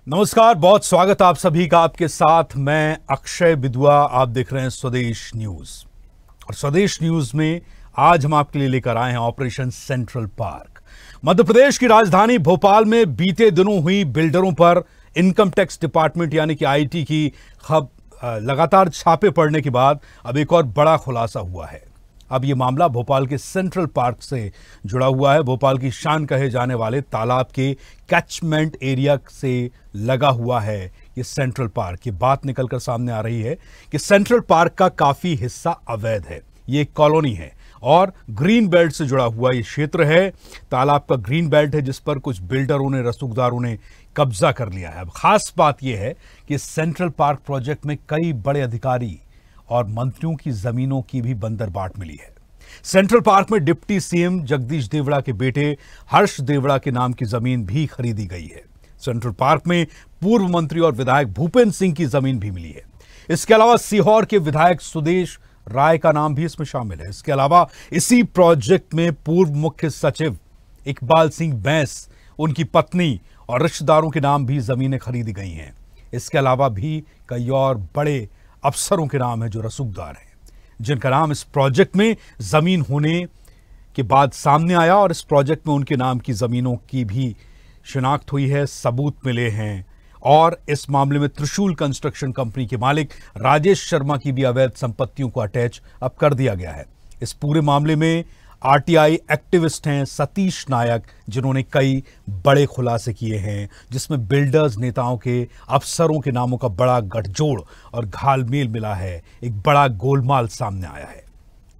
नमस्कार, बहुत स्वागत आप सभी का। आपके साथ मैं अक्षय बिदुआ। आप देख रहे हैं स्वदेश न्यूज। और स्वदेश न्यूज में आज हम आपके लिए लेकर आए हैं operation central park. Madhya Pradesh की राजधानी भोपाल में बीते दिनों हुई बिल्डरों पर इनकम टैक्स डिपार्टमेंट यानी कि आईटी की लगातार छापे पड़ने के बाद अब एक और बड़ा खुलासा हुआ है। अब ये मामला भोपाल के सेंट्रल पार्क से जुड़ा हुआ है। भोपाल की शान कहे जाने वाले तालाब के कैचमेंट एरिया से लगा हुआ है ये सेंट्रल पार्क। ये बात निकलकर सामने आ रही है कि सेंट्रल पार्क का काफी हिस्सा अवैध है। ये एक कॉलोनी है और ग्रीन बेल्ट से जुड़ा हुआ ये क्षेत्र है। तालाब का ग्रीन बेल्ट है जिस पर कुछ बिल्डरों ने, रसूखदारों ने कब्जा कर लिया है। अब खास बात यह है कि सेंट्रल पार्क प्रोजेक्ट में कई बड़े अधिकारी और मंत्रियों की जमीनों की भी बंदरबाट मिली है। सेंट्रल पार्क में डिप्टी सीएम जगदीश देवड़ा के बेटे हर्ष देवड़ा के नाम की जमीन भी खरीदी गई है। सेंट्रल पार्क में पूर्व मंत्री और विधायक भूपेंद्र सिंह की जमीन भी मिली है। इसके अलावा सीहोर के विधायक सुदेश राय का नाम भी इसमें शामिल है। इसके अलावा इसी प्रोजेक्ट में पूर्व मुख्य सचिव इकबाल सिंह बैंस, उनकी पत्नी और रिश्तेदारों के नाम भी जमीनें खरीदी गई हैं। इसके अलावा भी कई और बड़े अफसरों के नाम है जो रसूखदार हैं, जिनका नाम इस प्रोजेक्ट में जमीन होने के बाद सामने आया और इस प्रोजेक्ट में उनके नाम की जमीनों की भी शिनाख्त हुई है, सबूत मिले हैं। और इस मामले में त्रिशूल कंस्ट्रक्शन कंपनी के मालिक राजेश शर्मा की भी अवैध संपत्तियों को अटैच अब कर दिया गया है। इस पूरे मामले में आरटीआई एक्टिविस्ट हैं सतीश नायक, जिन्होंने कई बड़े खुलासे किए हैं, जिसमें बिल्डर्स, नेताओं के, अफसरों के नामों का बड़ा गठजोड़ और घालमेल मिला है। एक बड़ा गोलमाल सामने आया है।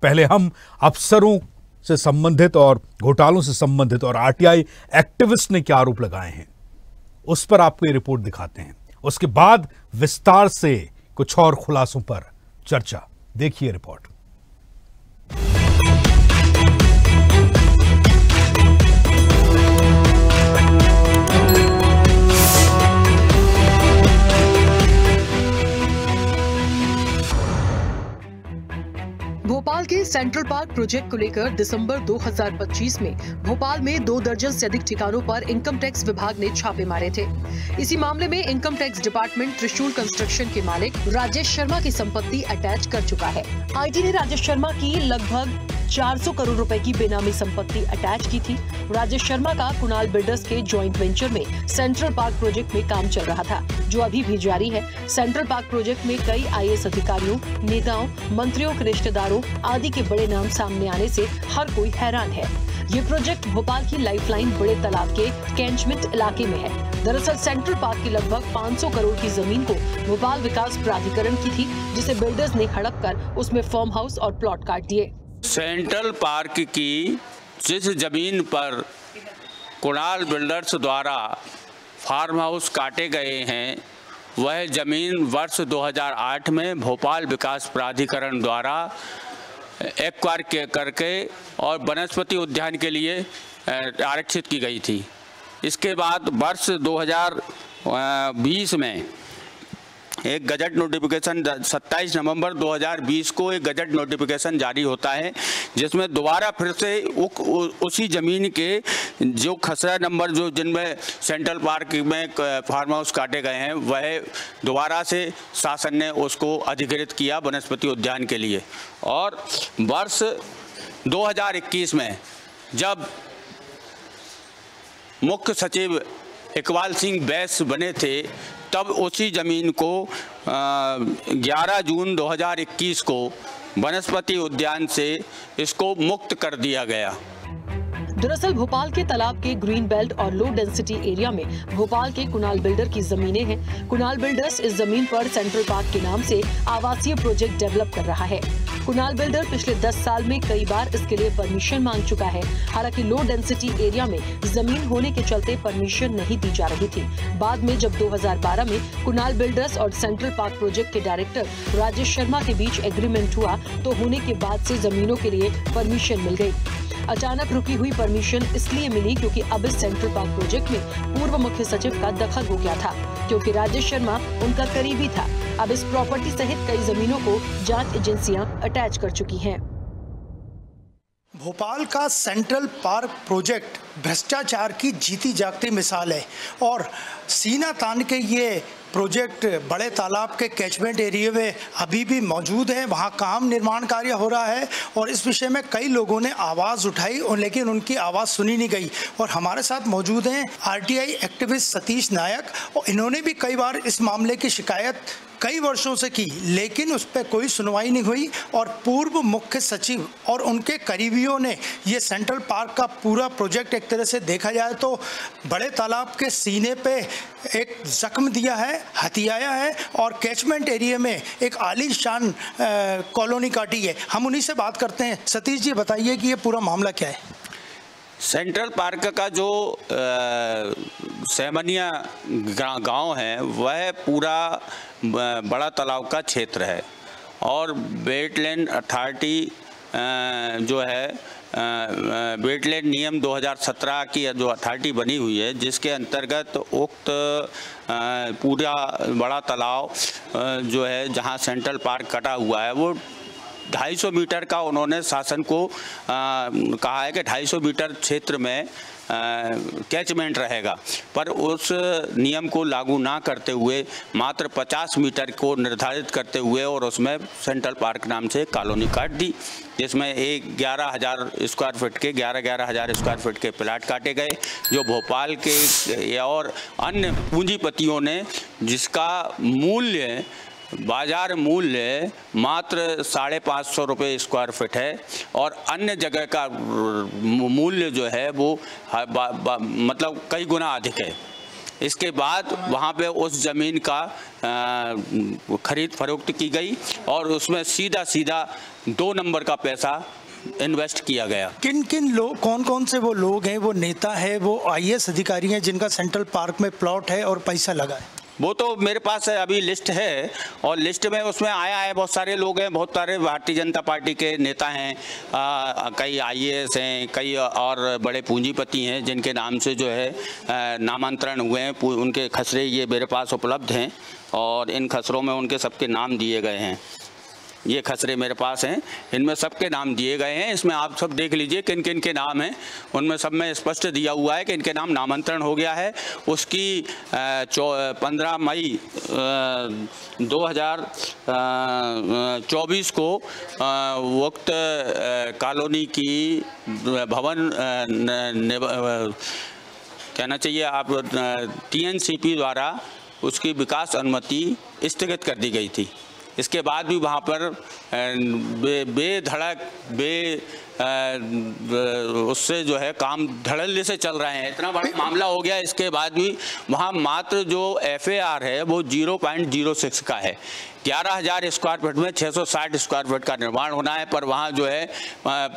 पहले हम अफसरों से संबंधित और घोटालों से संबंधित और आरटीआई एक्टिविस्ट ने क्या आरोप लगाए हैं उस पर आपको ये रिपोर्ट दिखाते हैं। उसके बाद विस्तार से कुछ और खुलासों पर चर्चा। देखिए रिपोर्ट। भोपाल के सेंट्रल पार्क प्रोजेक्ट को लेकर दिसंबर 2025 में भोपाल में 2 दर्जन से अधिक ठिकानों पर इनकम टैक्स विभाग ने छापे मारे थे। इसी मामले में इनकम टैक्स डिपार्टमेंट त्रिशूल कंस्ट्रक्शन के मालिक राजेश शर्मा की संपत्ति अटैच कर चुका है। आईटी ने राजेश शर्मा की लगभग 400 करोड़ रुपए की बेनामी संपत्ति अटैच की थी। राजेश शर्मा का कुणाल बिल्डर्स के जॉइंट वेंचर में सेंट्रल पार्क प्रोजेक्ट में काम चल रहा था, जो अभी भी जारी है। सेंट्रल पार्क प्रोजेक्ट में कई आईएएस अधिकारियों, नेताओं, मंत्रियों के रिश्तेदारों आदि के बड़े नाम सामने आने से हर कोई हैरान है। ये प्रोजेक्ट भोपाल की लाइफलाइन बड़े तालाब के कैचमेंट इलाके में है। दरअसल सेंट्रल पार्क की लगभग 500 करोड़ की जमीन को भोपाल विकास प्राधिकरण की थी, जिसे बिल्डर्स ने हड़प कर उसमें फार्म हाउस और प्लॉट काट दिए। सेंट्रल पार्क की जिस जमीन पर कुणाल बिल्डर्स द्वारा फार्म हाउस काटे गए हैं, वह जमीन वर्ष 2008 में भोपाल विकास प्राधिकरण द्वारा एक्वायर करके और वनस्पति उद्यान के लिए आरक्षित की गई थी। इसके बाद वर्ष 2020 में एक गजट नोटिफिकेशन 27 नवंबर 2020 को एक गजट नोटिफिकेशन जारी होता है, जिसमें दोबारा फिर से उसी ज़मीन के जो खसरा नंबर जो जिनमें सेंट्रल पार्क में फार्म हाउस काटे गए हैं, वह दोबारा से शासन ने उसको अधिकृत किया वनस्पति उद्यान के लिए। और वर्ष 2021 में जब मुख्य सचिव इकबाल सिंह बैंस बने थे, तब उसी ज़मीन को 11 जून 2021 को वनस्पति उद्यान से इसको मुक्त कर दिया गया। दरअसल भोपाल के तालाब के ग्रीन बेल्ट और लो डेंसिटी एरिया में भोपाल के कुणाल बिल्डर की जमीनें हैं। कुणाल बिल्डर्स इस जमीन पर सेंट्रल पार्क के नाम से आवासीय प्रोजेक्ट डेवलप कर रहा है। कुणाल बिल्डर पिछले 10 साल में कई बार इसके लिए परमिशन मांग चुका है। हालांकि लो डेंसिटी एरिया में जमीन होने के चलते परमिशन नहीं दी जा रही थी। बाद में जब 2012 में कुणाल बिल्डर्स और सेंट्रल पार्क प्रोजेक्ट के डायरेक्टर राजेश शर्मा के बीच एग्रीमेंट हुआ, तो होने के बाद से जमीनों के लिए परमिशन मिल गई। अचानक रुकी हुई परमिशन इसलिए मिली क्योंकि अब इस सेंट्रल पार्क प्रोजेक्ट में पूर्व मुख्य सचिव का दखल हो गया था, क्योंकि राजेश शर्मा उनका करीबी था। अब इस प्रॉपर्टी सहित कई जमीनों को जांच एजेंसियां अटैच कर चुकी हैं। भोपाल का सेंट्रल पार्क प्रोजेक्ट भ्रष्टाचार की जीती जागती मिसाल है और सीना तान के ये प्रोजेक्ट बड़े तालाब के कैचमेंट एरिया में अभी भी मौजूद है। वहाँ काम निर्माण कार्य हो रहा है और इस विषय में कई लोगों ने आवाज़ उठाई और लेकिन उनकी आवाज़ सुनी नहीं गई। और हमारे साथ मौजूद हैं आरटीआई एक्टिविस्ट सतीश नायक और इन्होंने भी कई बार इस मामले की शिकायत कई वर्षों से की, लेकिन उस पर कोई सुनवाई नहीं हुई और पूर्व मुख्य सचिव और उनके करीबियों ने ये सेंट्रल पार्क का पूरा प्रोजेक्ट एक तरह से देखा जाए तो बड़े तालाब के सीने पे एक जख्म दिया है, हथियाया है और कैचमेंट एरिया में एक आलीशान कॉलोनी काटी है। हम उन्हीं से बात करते हैं। सतीश जी बताइए कि ये पूरा मामला क्या है। सेंट्रल पार्क का जो सेमनिया गांव है वह पूरा बड़ा तालाब का क्षेत्र है और वेटलैंड अथॉरिटी जो है वेटलैंड नियम 2017 की जो अथॉरिटी बनी हुई है जिसके अंतर्गत उक्त पूरा बड़ा तालाब जो है जहां सेंट्रल पार्क कटा हुआ है वो 250 मीटर का उन्होंने शासन को कहा है कि 250 मीटर क्षेत्र में कैचमेंट रहेगा, पर उस नियम को लागू ना करते हुए मात्र 50 मीटर को निर्धारित करते हुए और उसमें सेंट्रल पार्क नाम से कॉलोनी काट दी, जिसमें 11,000 स्क्वायर फीट के 11,000 स्क्वायर फीट के प्लाट काटे गए जो भोपाल के और अन्य पूंजीपतियों ने जिसका मूल्य बाजार मूल्य मात्र 550 रुपये स्क्वायर फीट है और अन्य जगह का मूल्य जो है वो मतलब कई गुना अधिक है। इसके बाद वहाँ पे उस ज़मीन का खरीद फरोख्त की गई और उसमें सीधा 2 नंबर का पैसा इन्वेस्ट किया गया। किन किन लोग, कौन कौन से वो लोग हैं, वो नेता है, वो IAS अधिकारी हैं जिनका सेंट्रल पार्क में प्लॉट है और पैसा लगा है? वो तो मेरे पास अभी लिस्ट है और लिस्ट में उसमें आया है, बहुत सारे लोग हैं, बहुत सारे भारतीय जनता पार्टी के नेता हैं, कई IAS हैं, कई और बड़े पूंजीपति हैं जिनके नाम से जो है नामांतरण हुए हैं। उनके खसरे ये मेरे पास उपलब्ध हैं और इन खसरों में उनके सबके नाम दिए गए हैं। ये खसरे मेरे पास हैं, इनमें सबके नाम दिए गए हैं। इसमें आप सब देख लीजिए किन किन के नाम हैं, उनमें सब में स्पष्ट दिया हुआ है कि इनके नाम नामांतरण हो गया है। उसकी 15 मई 2024 को वक्त कॉलोनी की भवन कहना चाहिए आप TNCP द्वारा उसकी विकास अनुमति स्थगित कर दी गई थी। इसके बाद भी वहाँ पर बेधड़क उससे जो है काम धड़ल्ले से चल रहे हैं। इतना बड़ा मामला हो गया, इसके बाद भी वहाँ मात्र जो FAR है वो 0.06 का है। 11,000 स्क्वायर फीट में 660 स्क्वायर फीट का निर्माण होना है, पर वहाँ जो है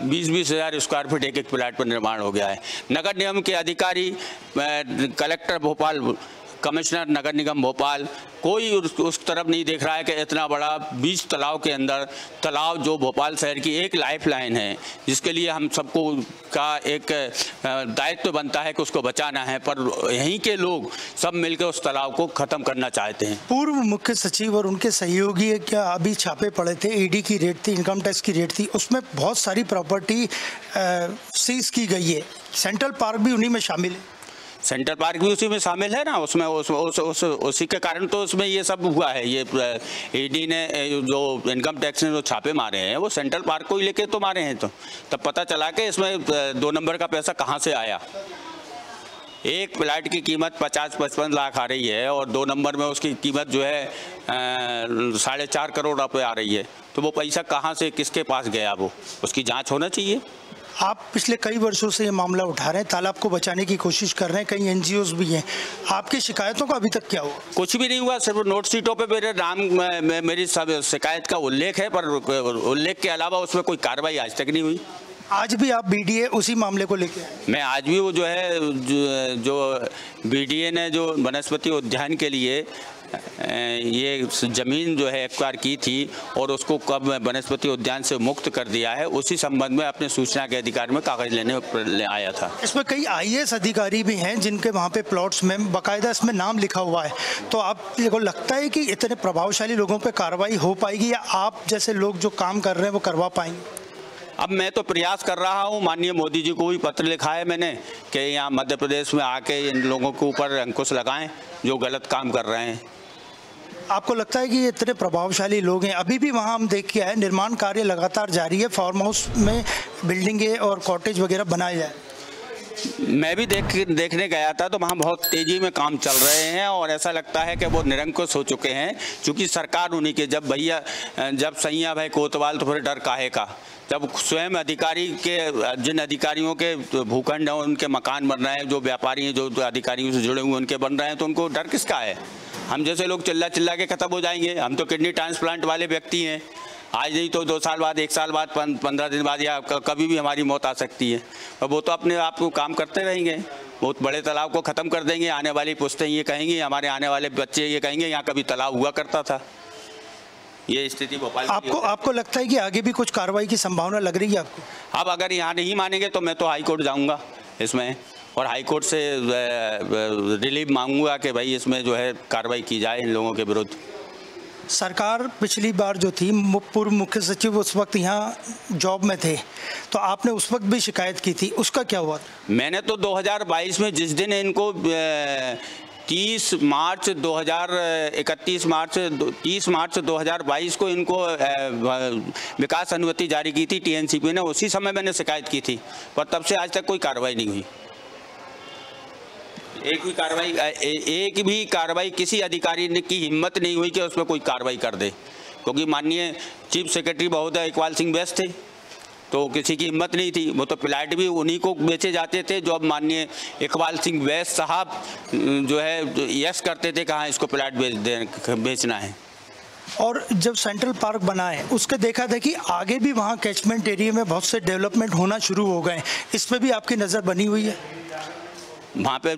20,000 स्क्वायर फीट एक प्लाट पर निर्माण हो गया है। नगर निगम के अधिकारी, कलेक्टर भोपाल, कमिश्नर नगर निगम भोपाल, कोई उस तरफ नहीं देख रहा है कि इतना बड़ा 20 तालाब के अंदर तालाब जो भोपाल शहर की एक लाइफलाइन है जिसके लिए हम सबको का एक दायित्व बनता है कि उसको बचाना है, पर यहीं के लोग सब मिलकर उस तालाब को ख़त्म करना चाहते हैं। पूर्व मुख्य सचिव और उनके सहयोगी क्या अभी छापे पड़े थे, ED की रेड थी, इनकम टैक्स की रेड थी, उसमें बहुत सारी प्रॉपर्टी सीज की गई है। सेंट्रल पार्क भी उन्हीं में शामिल है। सेंट्रल पार्क भी उसी में शामिल है ना, उसमें उसी के कारण तो उसमें ये सब हुआ है। ये ED ने जो इनकम टैक्स ने जो छापे मारे हैं वो सेंट्रल पार्क को ही लेके तो मारे हैं, तो तब पता चला कि इसमें 2 नंबर का पैसा कहाँ से आया। एक प्लाट की कीमत 50-55 लाख आ रही है और 2 नंबर में उसकी कीमत जो है 4.5 करोड़ रुपये आ रही है, तो वो पैसा कहाँ से किसके पास गया वो उसकी जाँच होना चाहिए। आप पिछले कई वर्षों से ये मामला उठा रहे हैं, तालाब को बचाने की कोशिश कर रहे हैं, कई NGOs भी हैं, आपकी शिकायतों का अभी तक क्या हुआ? कुछ भी नहीं हुआ, सिर्फ नोट शीटों पे मेरे नाम मेरी सब शिकायत का उल्लेख है, पर उल्लेख के अलावा उसमें कोई कार्रवाई आज तक नहीं हुई। आज भी आप BDA उसी मामले को लेके? मैं आज भी वो जो है जो BDA ने जो वनस्पति उद्यान के लिए ये ज़मीन जो है एक्वायर की थी और उसको कब वनस्पति उद्यान से मुक्त कर दिया है, उसी संबंध में अपने सूचना के अधिकार में कागज ले आया था। इसमें कई IAS अधिकारी भी हैं जिनके वहाँ पे प्लॉट्स में बाकायदा इसमें नाम लिखा हुआ है, तो आपको लगता है कि इतने प्रभावशाली लोगों पे कार्रवाई हो पाएगी या आप जैसे लोग जो काम कर रहे हैं वो करवा पाएंगे? अब मैं तो प्रयास कर रहा हूँ, माननीय मोदी जी को भी पत्र लिखा है मैंने कि यहाँ मध्य प्रदेश में आके इन लोगों के ऊपर अंकुश लगाएं जो गलत काम कर रहे हैं। आपको लगता है कि ये इतने प्रभावशाली लोग हैं? अभी भी वहाँ हम देख के आए, निर्माण कार्य लगातार जारी है, फार्म हाउस में बिल्डिंगें और कॉटेज वगैरह बनाए जाए। मैं भी देखने गया था तो वहाँ बहुत तेज़ी में काम चल रहे हैं और ऐसा लगता है कि वो निरंकुश हो चुके हैं, क्योंकि सरकार उन्हीं के, जब सैया भाई कोतवाल तो फिर डर काहे का। जब स्वयं अधिकारी के, जिन अधिकारियों के भूखंड हैं उनके मकान बन रहे हैं, जो व्यापारी हैं जो अधिकारियों से जुड़े हुए उनके बन रहे हैं, तो उनको डर किसका है? हम जैसे लोग चिल्ला के ख़त्म हो जाएंगे। हम तो किडनी ट्रांसप्लांट वाले व्यक्ति हैं, आज नहीं तो 2 साल बाद, 1 साल बाद, 15 दिन बाद या कभी भी हमारी मौत आ सकती है। और वो तो अपने आप को काम करते रहेंगे, बहुत बड़े तालाब को ख़त्म कर देंगे। आने वाली पुश्तें ये कहेंगी, हमारे आने वाले बच्चे ये कहेंगे यहाँ कभी तालाब हुआ करता था। ये स्थिति भोपाल की आपको लगता है कि आगे भी कुछ कार्रवाई की संभावना लग रही है आपको? अब अगर यहाँ नहीं मानेंगे तो मैं तो हाई कोर्ट जाऊँगा इसमें, और हाई कोर्ट से रिलीफ मांगूंगा कि भाई इसमें जो है कार्रवाई की जाए इन लोगों के विरुद्ध। सरकार पिछली बार जो थी, पूर्व मुख्य सचिव उस वक्त यहाँ जॉब में थे, तो आपने उस वक्त भी शिकायत की थी, उसका क्या हुआ? मैंने तो 2022 में जिस दिन इनको 30 मार्च 2022 को इनको विकास अनुमति जारी की थी TNCP ने, उसी समय मैंने शिकायत की थी, पर तब से आज तक कोई कार्रवाई नहीं हुई। एक भी कार्रवाई किसी अधिकारी ने की हिम्मत नहीं हुई कि उसमें कोई कार्रवाई कर दे, क्योंकि माननीय चीफ सेक्रेटरी महोदय इकबाल सिंह बैस थे, तो किसी की हिम्मत नहीं थी। वो तो प्लाट भी उन्हीं को बेचे जाते थे जो अब माननीय इकबाल सिंह बैस साहब जो है यस करते थे कहाँ इसको प्लाट बेचना है। और जब सेंट्रल पार्क बना है उसके देखा था कि आगे भी वहाँ कैचमेंट एरिया में बहुत से डेवलपमेंट होना शुरू हो गए, इस पर भी आपकी नज़र बनी हुई है? वहाँ पे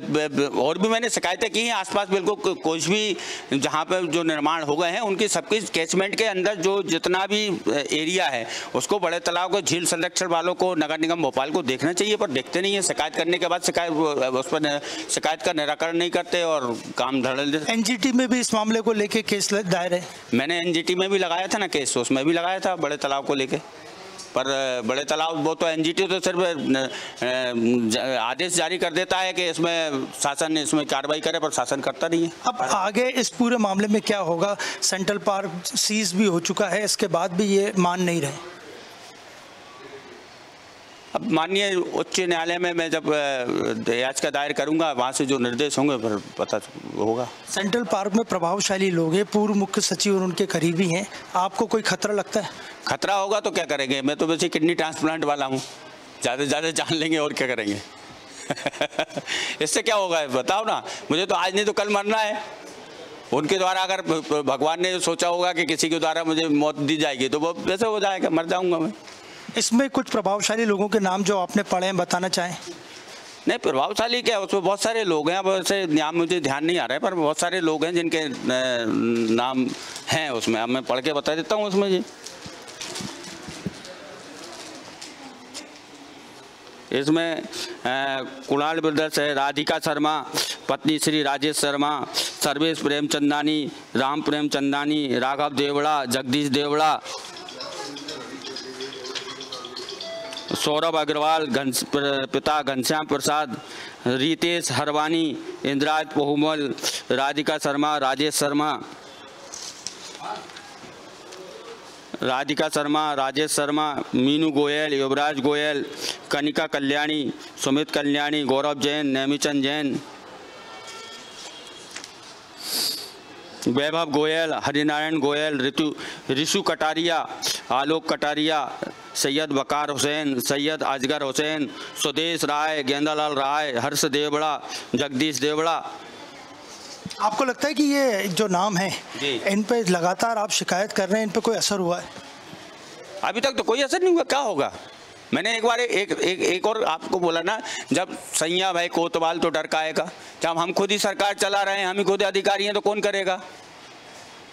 और भी मैंने शिकायतें की हैं, आसपास बिल्कुल कुछ भी जहाँ पे जो निर्माण हो गए हैं उनकी सबकी कैचमेंट के अंदर जो जितना भी एरिया है उसको बड़े तालाब को, झील संरक्षण वालों को, नगर निगम भोपाल को देखना चाहिए, पर देखते नहीं है। शिकायत करने के बाद उस पर शिकायत का निराकरण नहीं करते और काम धड़ल देते। NGT में भी इस मामले को लेके केस दायर है? मैंने NGT में भी लगाया था ना केस, उसमें भी लगाया था बड़े तालाब को लेके, पर बड़े तालाब वो तो NGT तो सिर्फ आदेश जारी कर देता है कि इसमें शासन इसमें कार्रवाई करे, पर शासन करता नहीं है। अब आगे इस पूरे मामले में क्या होगा? सेंट्रल पार्क सीज भी हो चुका है, इसके बाद भी ये मान नहीं रहे। अब माननीय उच्च न्यायालय में मैं जब याचिका दायर करूंगा, वहाँ से जो निर्देश होंगे फिर पता होगा। सेंट्रल पार्क में प्रभावशाली लोग हैं, पूर्व मुख्य सचिव और उनके करीबी हैं, आपको कोई खतरा लगता है? खतरा होगा तो क्या करेंगे? मैं तो वैसे किडनी ट्रांसप्लांट वाला हूँ, ज़्यादा से ज़्यादा जान लेंगे और क्या करेंगे। इससे क्या होगा बताओ ना, मुझे तो आज नहीं तो कल मरना है। उनके द्वारा अगर भगवान ने सोचा होगा कि किसी के द्वारा मुझे मौत दी जाएगी तो वो वैसे हो जाएगा, मर जाऊँगा मैं। इसमें कुछ प्रभावशाली लोगों के नाम जो आपने पढ़े हैं बताना चाहें? नहीं, प्रभावशाली क्या है, उसमें बहुत सारे लोग हैं, अब वैसे नाम मुझे ध्यान नहीं आ रहा है, पर बहुत सारे लोग हैं जिनके नाम हैं उसमें। अब मैं पढ़ के बता देता हूँ उसमें जी। इसमें कुणाल ब्रदर्स है, राधिका शर्मा पत्नी श्री राजेश शर्मा, सर्वेश प्रेमचंदानी, राम प्रेमचंदानी, राघव देवड़ा, जगदीश देवड़ा, सौरभ अग्रवाल, पिता घनश्याम प्रसाद, रितेश हरवानी, इंद्राज बहुमल, राधिका शर्मा, राजेश शर्मा, राजेश शर्मा, मीनू गोयल, युवराज गोयल, कनिका कल्याणी, सुमित कल्याणी, गौरव जैन, नेमीचंद जैन, वैभव गोयल, हरिनारायण गोयल, ऋषु कटारिया, आलोक कटारिया, सैयद वकार हुसैन, सैयद अजगर हुसैन, सुदेश राय, गेंदालाल राय, हर्ष देवड़ा, जगदीश देवड़ा। आपको लगता है कि ये जो नाम है इन पे लगातार आप शिकायत कर रहे हैं, इन पे कोई असर हुआ है? अभी तक तो कोई असर नहीं हुआ, क्या होगा? मैंने एक बार एक और आपको बोला ना, जब सैया भाई कोतवाल तो डर काएगा, जब हम खुद ही सरकार चला रहे हैं, हम ही खुद अधिकारी हैं, तो कौन करेगा?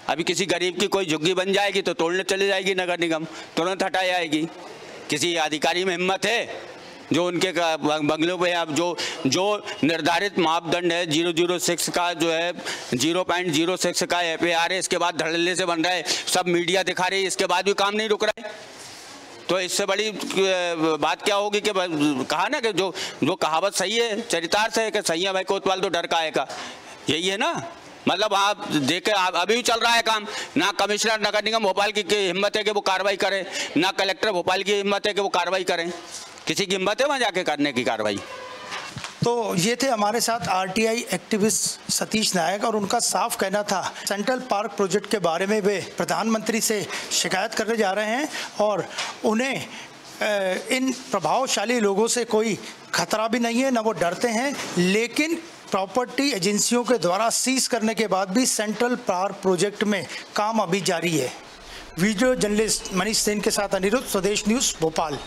अभी किसी गरीब की कोई झुग्गी बन जाएगी तो तोड़ने चले जाएगी नगर निगम, तुरंत हटाई जाएगी। किसी अधिकारी में हिम्मत है जो उनके बंगलों पे अब जो निर्धारित मापदंड है 006 का, जो है 0.06 का FAR है, इसके बाद धड़ल्ले से बन रहा है, सब मीडिया दिखा रही है, इसके बाद भी काम नहीं रुक रहा है। तो इससे बड़ी बात क्या होगी कि कहा ना कि जो कहावत सही है, चरितार्थ है कि सही है भाई कोतवाल तो डर का है का, यही है ना। मतलब आप देखे अभी भी चल रहा है काम, ना कमिश्नर नगर निगम भोपाल की हिम्मत है कि वो कार्रवाई करे, ना कलेक्टर भोपाल की हिम्मत है कि वो कार्रवाई करें। किसी की हिम्मत है वहाँ जाके करने की कार्रवाई? तो ये थे हमारे साथ आरटीआई एक्टिविस्ट सतीश नायक, और उनका साफ कहना था सेंट्रल पार्क प्रोजेक्ट के बारे में वे प्रधानमंत्री से शिकायत करने जा रहे हैं और उन्हें इन प्रभावशाली लोगों से कोई खतरा भी नहीं है, ना वो डरते हैं। लेकिन प्रॉपर्टी एजेंसियों के द्वारा सीज करने के बाद भी सेंट्रल पार्क प्रोजेक्ट में काम अभी जारी है। वीडियो जर्नलिस्ट मनीष सेन के साथ अनिरुद्ध, स्वदेश news Bhopal.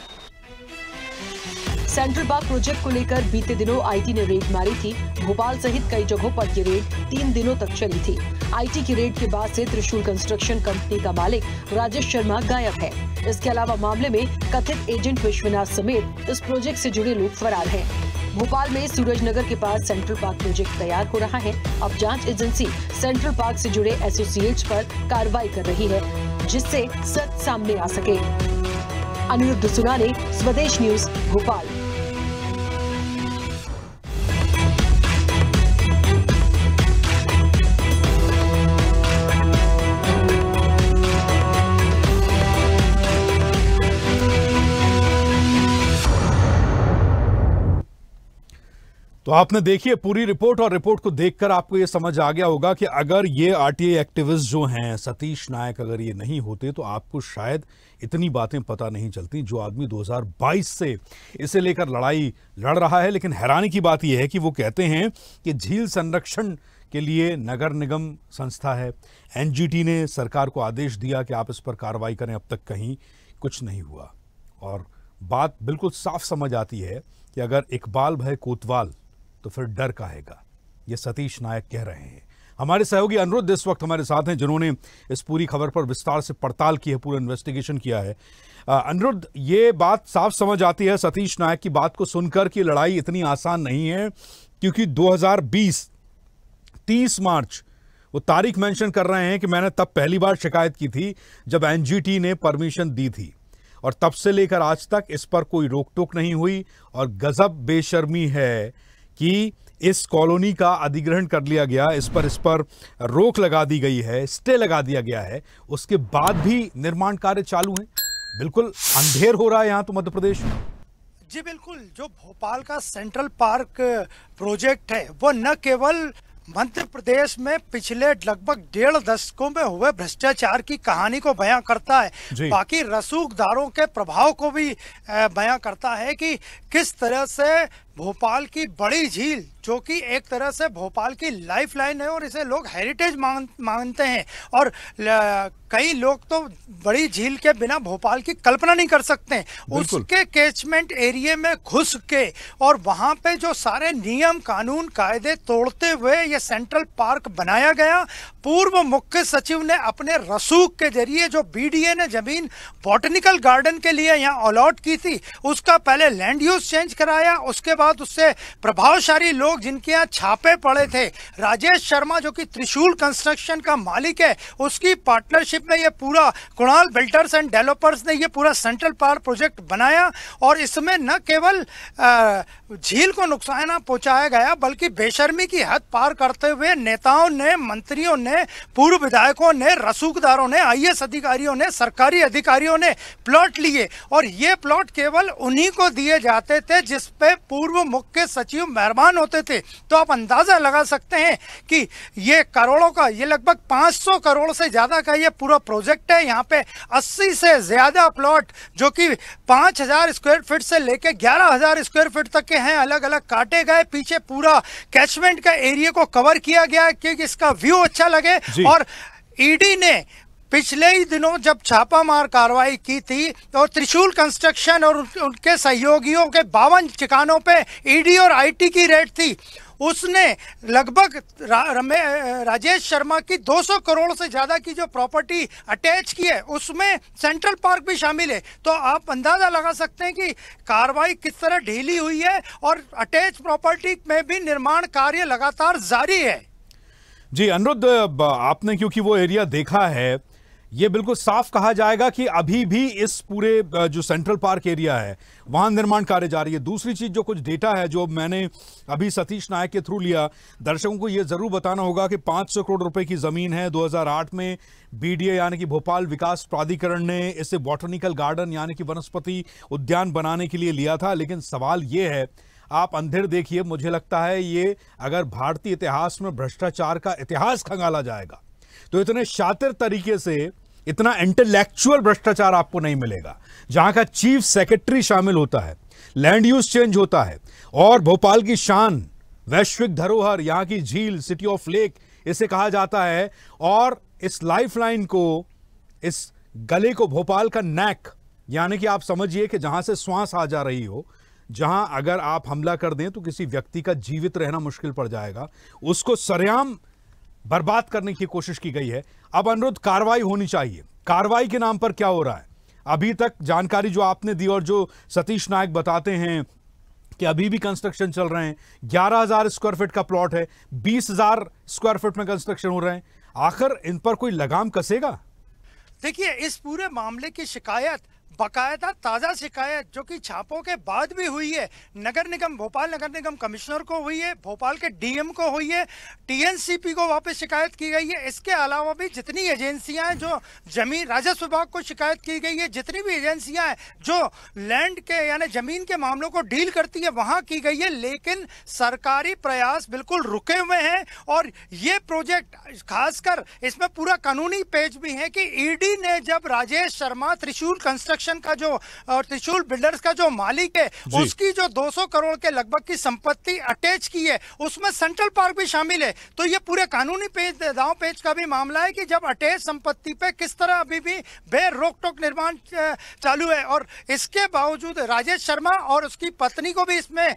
Central park project को लेकर बीते दिनों आईटी ने रेड मारी थी। भोपाल सहित कई जगहों पर ये रेड 3 दिनों तक चली थी। आईटी की रेड के बाद से त्रिशूल कंस्ट्रक्शन कंपनी का मालिक राजेश शर्मा गायब है। इसके अलावा मामले में कथित एजेंट विश्वनाथ समेत इस प्रोजेक्ट से जुड़े लोग फरार हैं। भोपाल में सूरजनगर के पास सेंट्रल पार्क प्रोजेक्ट तैयार हो रहा है। अब जांच एजेंसी सेंट्रल पार्क से जुड़े एसोसिएट्स पर कार्रवाई कर रही है, जिससे सच सामने आ सके। अनिरुद्ध सुनाने, स्वदेश न्यूज भोपाल। तो आपने देखिए पूरी रिपोर्ट, और रिपोर्ट को देखकर आपको ये समझ आ गया होगा कि अगर ये आरटीआई एक्टिविस्ट जो हैं सतीश नायक, अगर ये नहीं होते तो आपको शायद इतनी बातें पता नहीं चलती। जो आदमी 2022 से इसे लेकर लड़ाई लड़ रहा है, लेकिन हैरानी की बात यह है कि वो कहते हैं कि झील संरक्षण के लिए नगर निगम संस्था है, एनजीटी ने सरकार को आदेश दिया कि आप इस पर कार्रवाई करें, अब तक कहीं कुछ नहीं हुआ। और बात बिल्कुल साफ समझ आती है कि अगर इकबाल भय कोतवाल तो फिर डर काहेगा, ये सतीश नायक कह रहे हैं। हमारे सहयोगी अनिरुद्ध इस वक्त हमारे साथ हैं, जिन्होंने इस पूरी खबर पर विस्तार से पड़ताल की है, पूरा इन्वेस्टिगेशन किया है। अनिरुद्ध, ये बात साफ समझ आती है सतीश नायक की बात को सुनकर कि लड़ाई इतनी आसान नहीं है, क्योंकि 2020 30 मार्च वो तारीख मेंशन कर रहे हैं कि मैंने तब पहली बार शिकायत की थी जब एनजीटी ने परमिशन दी थी, और तब से लेकर आज तक इस पर कोई रोक टोक नहीं हुई। और गजब बेशर्मी है कि इस कॉलोनी का अधिग्रहण कर लिया गया, इस पर रोक लगा दी गई है, स्टे लगा दिया गया है, उसके बाद भी निर्माण कार्य चालू है। बिल्कुल अंधेर हो रहा है यहां तो मध्य प्रदेश में। जी बिल्कुल, जो भोपाल का सेंट्रल पार्क प्रोजेक्ट है वो न केवल मध्य प्रदेश में पिछले लगभग 1.5 दशकों में हुए भ्रष्टाचार की कहानी को बयां करता है, बाकी रसूखदारों के प्रभाव को भी बयां करता है कि किस तरह से भोपाल की बड़ी झील, जो कि एक तरह से भोपाल की लाइफलाइन है और इसे लोग हेरिटेज मानते हैं, और कई लोग तो बड़ी झील के बिना भोपाल की कल्पना नहीं कर सकते। उसके कैचमेंट एरिया में घुस के और वहां पे जो सारे नियम कानून कायदे तोड़ते हुए ये सेंट्रल पार्क बनाया गया। पूर्व मुख्य सचिव ने अपने रसूख के जरिए जो बीडीए ने जमीन बॉटनिकल गार्डन के लिए यहाँ अलॉट की थी, उसका पहले लैंड यूज चेंज कराया, उसके बाद उससे प्रभावशाली लोग जिनके यहाँ छापे पड़े थे, राजेश शर्मा जो कि त्रिशूल कंस्ट्रक्शन का मालिक है, उसकी पार्टनरशिप में ये पूरा कुणाल बिल्डर्स एंड डेवलपर्स ने ये पूरा सेंट्रल पार्क प्रोजेक्ट बनाया। और इसमें न केवल झील को नुकसान पहुंचाया गया, बल्कि बेशर्मी की हद पार करते हुए नेताओं ने, मंत्रियों ने, पूर्व विधायकों ने, रसूखदारों ने, आईएएस अधिकारियों ने, सरकारी अधिकारियों ने प्लॉट लिए, और ये प्लॉट केवल उन्हीं को दिए जाते थे जिस पे पूर्व मुख्य सचिव मेहरबान होते थे। तो आप अंदाजा लगा सकते हैं कि ये करोड़ों का, ये लगभग 500 करोड़ से ज्यादा का ये पूरा प्रोजेक्ट है। यहाँ पे 80 से ज्यादा प्लॉट जो कि 5000 स्क्वायर फीट से लेके 11000 स्क्वायर फीट तक के हैं, अलग अलग काटे गए। पीछे पूरा कैचमेंट का एरिया को कवर किया गया क्योंकि इसका व्यू अच्छा लगे। और ईडी ने पिछले ही दिनों जब छापामार कार्रवाई की थी तो त्रिशूल कंस्ट्रक्शन और उनके सहयोगियों के 52 ठिकानों पे ईडी और आईटी की रेड थी। उसने लगभग राजेश शर्मा की 200 करोड़ से ज्यादा की जो प्रॉपर्टी अटैच की है, उसमें सेंट्रल पार्क भी शामिल है। तो आप अंदाजा लगा सकते हैं कि कार्रवाई किस तरह ढीली हुई है, और अटैच प्रॉपर्टी में भी निर्माण कार्य लगातार जारी है। जी अनिरुद्ध, आपने क्योंकि वो एरिया देखा है ये बिल्कुल साफ कहा जाएगा कि अभी भी इस पूरे जो सेंट्रल पार्क एरिया है वहां निर्माण कार्य जारी है। दूसरी चीज, जो कुछ डेटा है जो मैंने अभी सतीश नायक के थ्रू लिया, दर्शकों को यह जरूर बताना होगा कि 500 करोड़ रुपए की जमीन है। 2008 में बीडीए यानी कि भोपाल विकास प्राधिकरण ने इसे बॉटनिकल गार्डन यानी कि वनस्पति उद्यान बनाने के लिए लिया था। लेकिन सवाल यह है, आप अंधेर देखिए, मुझे लगता है ये अगर भारतीय इतिहास में भ्रष्टाचार का इतिहास खंगाला जाएगा तो इतने शातिर तरीके से, इतना इंटेलेक्चुअल भ्रष्टाचार आपको नहीं मिलेगा। जहां का चीफ सेक्रेटरी शामिल होता है, लैंड यूज चेंज होता है, और भोपाल की शान, वैश्विक धरोहर, यहां की झील, सिटी ऑफ लेक इसे कहा जाता है, और इस लाइफलाइन को, इस गले को, भोपाल का नेक, यानी कि आप समझिए कि जहां से श्वास आ जा रही हो, जहां अगर आप हमला कर दें तो किसी व्यक्ति का जीवित रहना मुश्किल पड़ जाएगा, उसको सरेआम बर्बाद करने की कोशिश की गई है। अब अनुरोध, कार्रवाई होनी चाहिए। कार्रवाई के नाम पर क्या हो रहा है? अभी तक जानकारी जो आपने दी और जो सतीश नायक बताते हैं कि अभी भी कंस्ट्रक्शन चल रहे हैं, 11,000 स्क्वायर फीट का प्लॉट है, 20,000 स्क्वायर फीट में कंस्ट्रक्शन हो रहे हैं। आखिर इन पर कोई लगाम कसेगा? देखिए, इस पूरे मामले की शिकायत, बाकायदा ताज़ा शिकायत जो कि छापों के बाद भी हुई है, नगर निगम, भोपाल नगर निगम कमिश्नर को हुई है, भोपाल के डीएम को हुई है, टीएनसीपी को वापस शिकायत की गई है। इसके अलावा भी जितनी एजेंसियां हैं, जो जमीन, राजस्व विभाग को शिकायत की गई है, जितनी भी एजेंसियां हैं जो लैंड के यानी जमीन के मामलों को डील करती है, वहां की गई है। लेकिन सरकारी प्रयास बिल्कुल रुके हुए हैं। और ये प्रोजेक्ट, खासकर इसमें पूरा कानूनी पेज भी है कि ईडी ने जब राजेश शर्मा, त्रिशूल कंस्ट्रक्शन का जो, त्रिशूल बिल्डर्स का जो मालिक है, उसकी जो 200 करोड़ के लगभग की संपत्ति अटैच की है, उसमें सेंट्रल पार्क भी शामिल है। तो ये पूरे कानूनी पेज, दांव पेज का भी मामला है कि जब अटैच संपत्ति पे किस तरह अभी भी बेर रोक टोक निर्माण चालू है। और इसके बावजूद राजेश शर्मा और उसकी पत्नी को भी इसमें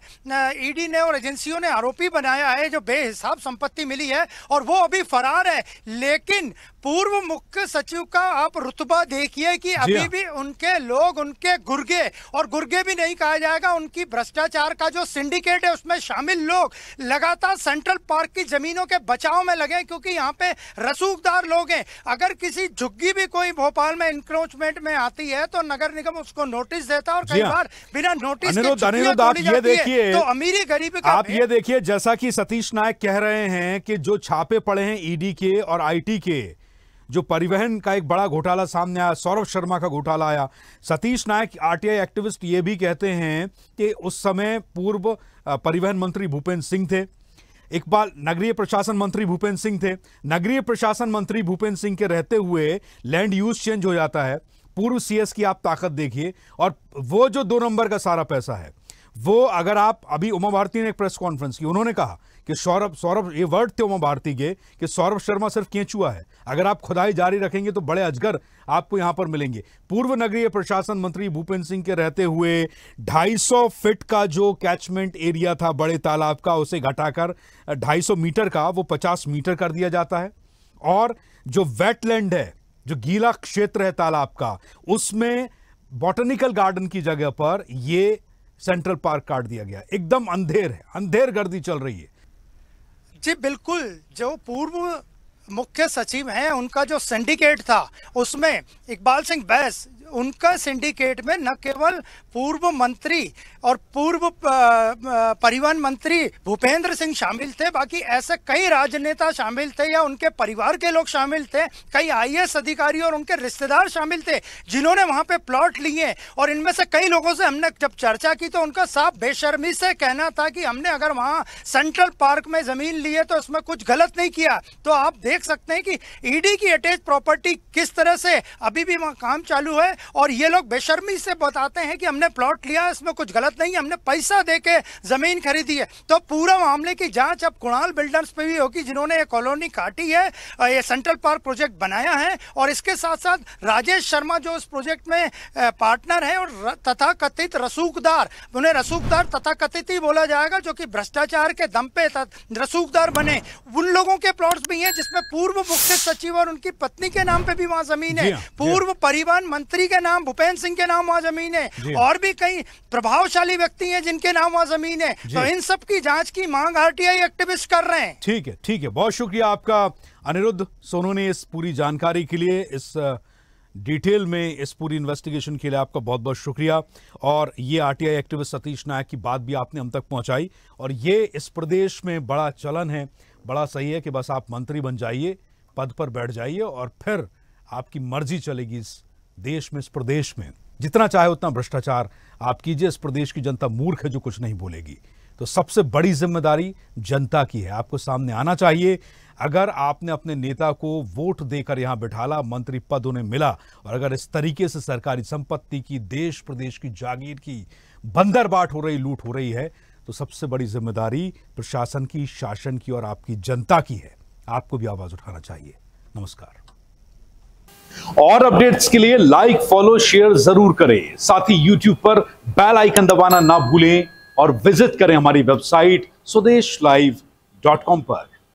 ईडी ने और एजेंसियों ने आरोपी बनाया है, जो बेहिसाब संपत्ति मिली है, और वो अभी फरार है। लेकिन पूर्व मुख्य सचिव का आप रुतबा देखिए कि अभी भी उनके लोग, उनके गुर्गे, और गुर्गे भी नहीं कहा जाएगा, उनकी भ्रष्टाचार का जो सिंडिकेट है उसमें शामिल लोग लगातार सेंट्रल पार्क की जमीनों के बचाव में लगे, क्योंकि यहाँ पे रसूखदार लोग हैं। अगर किसी झुग्गी भी कोई भोपाल में इंक्रोचमेंट में आती है तो नगर निगम उसको नोटिस देता है, और कई बार बिना नोटिस के आप ये देखिए, तो अमीरी गरीबी का, आप ये देखिए, जैसा कि सतीश नायक कह रहे हैं कि जो छापे पड़े हैं ईडी के और आईटी के, जो परिवहन का एक बड़ा घोटाला सामने आया, सौरभ शर्मा का घोटाला आया। सतीश नायक, आरटीआई एक्टिविस्ट, ये भी कहते हैं कि उस समय पूर्व परिवहन मंत्री भूपेंद्र सिंह थे, इकबाल नगरीय प्रशासन मंत्री भूपेंद्र सिंह थे। नगरीय प्रशासन मंत्री भूपेंद्र सिंह के रहते हुए लैंड यूज चेंज हो जाता है। पूर्व सीएस की आप ताकत देखिए, और वो जो 2 नंबर का सारा पैसा है, वो अगर आप, अभी उमा भारती ने एक प्रेस कॉन्फ्रेंस की, उन्होंने कहा कि सौरभ, ये वर्ड थे उमा भारती के, कि सौरभ शर्मा सिर्फ केंचुआ है, अगर आप खुदाई जारी रखेंगे तो बड़े अजगर आपको यहां पर मिलेंगे। पूर्व नगरीय प्रशासन मंत्री भूपेंद्र सिंह के रहते हुए 250 फीट का जो कैचमेंट एरिया था बड़े तालाब का, उसे घटाकर 250 मीटर का वो 50 मीटर कर दिया जाता है। और जो वेटलैंड है, जो गीला क्षेत्र है तालाब का, उसमें बॉटनिकल गार्डन की जगह पर ये सेंट्रल पार्क काट दिया गया। एकदम अंधेर है, अंधेर गर्दी चल रही है। जी बिल्कुल, जो पूर्व मुख्य सचिव हैं, उनका जो सिंडिकेट था उसमें इकबाल सिंह बैस, उनका सिंडिकेट में न केवल पूर्व मंत्री और पूर्व परिवहन मंत्री भूपेंद्र सिंह शामिल थे, बाकी ऐसे कई राजनेता शामिल थे या उनके परिवार के लोग शामिल थे, कई आईएएस अधिकारी और उनके रिश्तेदार शामिल थे जिन्होंने वहां पे प्लॉट लिए। और इनमें से कई लोगों से हमने जब चर्चा की तो उनका साफ बेशर्मी से कहना था कि हमने अगर वहां सेंट्रल पार्क में जमीन ली है तो उसमें कुछ गलत नहीं किया। तो आप देख सकते हैं कि ईडी की अटैच प्रॉपर्टी किस तरह से अभी भी वहां काम चालू है, और ये लोग बेशर्मी से बताते हैं कि हमने प्लॉट लिया, इसमें कुछ गलत नहीं, हमने पैसा देके जमीन खरीदी है। तो पूरा मामले की जांच अब कुणाल बिल्डर्स पे भी होगी, जिन्होंने ये कॉलोनी काटी है, ये सेंट्रल पार्क प्रोजेक्ट बनाया है, और इसके साथ साथ राजेश शर्मा जो इस प्रोजेक्ट में पार्टनर है, और तथाकथित रसूखदार, उन्हें रसूखदार तथाकथित ही बोला जाएगा, जो कि भ्रष्टाचार के दम पे रसूखदार बने, उन लोगों के प्लॉट्स भी हैं, जिसमें पूर्व मुख्य सचिव और उनकी पत्नी के नाम पे भी वहां जमीन है, पूर्व परिवहन मंत्री के नाम, भूपेंद्र सिंह के नाम वहां जमीन है, और भी कई प्रभावशाली व्यक्ति हैं जिनके नाम वहां जमीन है। तो इन सब की जांच की मांग आरटीआई एक्टिविस्ट कर रहे हैं। ठीक है, ठीक है, बहुत शुक्रिया आपका अनिरुद्ध सोनू ने इस पूरी जानकारी के लिए, इस डिटेल में, इस पूरी इन्वेस्टिगेशन के लिए आपका बहुत बहुत शुक्रिया। और ये आरटीआई एक्टिविस्ट सतीश नायक की बात भी आपने हम तक पहुंचाई, और ये इस प्रदेश में बड़ा चलन है। बड़ा सही है कि बस आप मंत्री बन जाइए, पद पर बैठ जाइए और फिर आपकी मर्जी चलेगी इस देश में, इस प्रदेश में। जितना चाहे उतना भ्रष्टाचार आप कीजिए, इस प्रदेश की जनता मूर्ख है जो कुछ नहीं बोलेगी। तो सबसे बड़ी जिम्मेदारी जनता की है, आपको सामने आना चाहिए। अगर आपने अपने नेता को वोट देकर यहां बिठाला, मंत्री पद उन्हें मिला, और अगर इस तरीके से सरकारी संपत्ति की, देश प्रदेश की जागीर की बंदरबाट हो रही, लूट हो रही है, तो सबसे बड़ी जिम्मेदारी प्रशासन की, शासन की और आपकी जनता की है। आपको भी आवाज उठाना चाहिए। नमस्कार। और अपडेट्स के लिए लाइक, फॉलो, शेयर जरूर करें। साथ ही YouTube पर बेल आइकन दबाना ना भूलें और विजिट करें हमारी वेबसाइट swedeshlive.com पर।